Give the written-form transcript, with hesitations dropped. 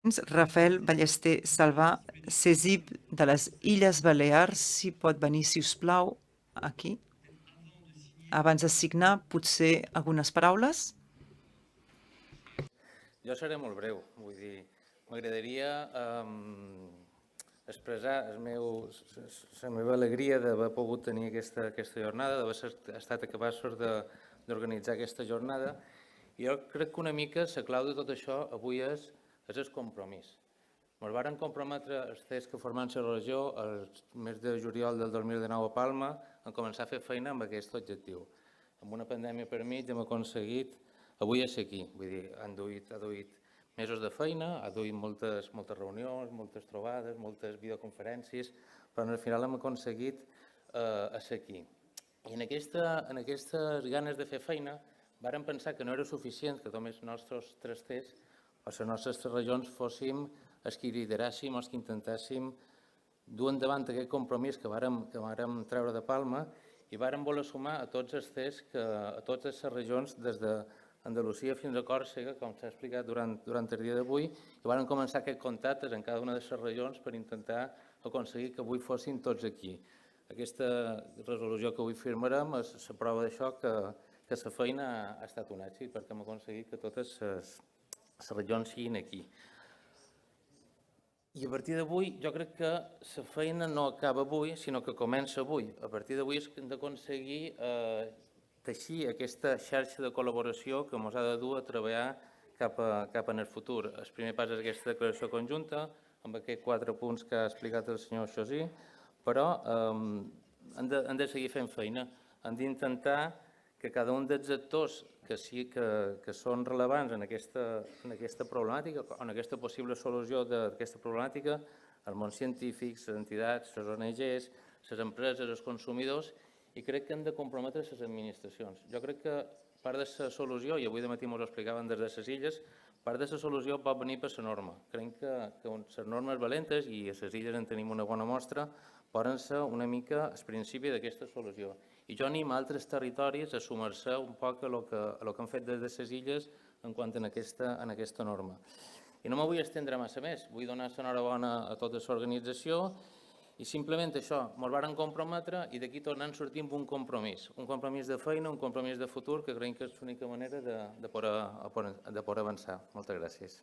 Rafael Ballester Salvà, CESIB de les Illes Balears, si pot venir, si us plau, aquí. Abans de signar, potser algunes paraules. Jo seré molt breu, vull dir, m'agradaria expressar la meva alegria d'haver pogut tenir aquesta jornada, d'haver estat capaços d'organitzar aquesta jornada. I jo crec que una mica la clau de tot això avui és el compromís. Ens varen comprometre els CES que formen la regió el mes de juliol del 2019 a Palma en començar a fer feina amb aquest objectiu. Amb una pandèmia per mig hem aconseguit avui ser aquí. Vull dir, ha duit mesos de feina, ha duit moltes reunions, moltes trobades, moltes videoconferències, però al final hem aconseguit ser aquí. I en aquestes ganes de fer feina vàrem pensar que no era suficient que només els nostres tres CES o les nostres tres regions fóssim els que lideràssim, els que intentàssim dur endavant aquest compromís que vàrem treure de Palma i vàrem voler sumar a tots els CES, a totes les regions, des d'Andalusia fins a Còrsega, com s'ha explicat durant el dia d'avui, i vàrem començar aquests contactes en cada una de les regions per intentar aconseguir que avui fossin tots aquí. Aquesta resolució que avui firmarem és la prova d'això, que la feina ha estat un èxit, perquè hem aconseguit que totes les regions siguin aquí. I a partir d'avui jo crec que la feina no acaba avui, sinó que comença avui. A partir d'avui hem d'aconseguir teixir aquesta xarxa de col·laboració que ens ha de dur a treballar cap en el futur. El primer pas és aquesta declaració conjunta, amb aquests 4 punts que ha explicat el senyor Xosí, però hem de seguir fent feina. Hem d'intentar que cada un dels actors que són rellevants en aquesta problemàtica o en aquesta possible solució d'aquesta problemàtica, el món científic, les entitats, les ONGs, les empreses, els consumidors, i crec que hem de comprometre les administracions. Jo crec que part de la solució, i avui de matí ens ho explicaven des de les illes, part de la solució pot venir per la norma. Crec que les normes valentes, i a les illes en tenim una bona mostra, poden ser una mica el principi d'aquesta solució. I jo animo altres territoris a sumar-se un poc a lo que han fet des de les illes en quant a aquesta norma. I no me vull estendre massa més, vull donar l'enhorabona a tota l'organització i simplement això, ens vàrem comprometre i d'aquí tornem sortir amb un compromís de feina, un compromís de futur, que creiem que és l'única manera de poder avançar. Moltes gràcies.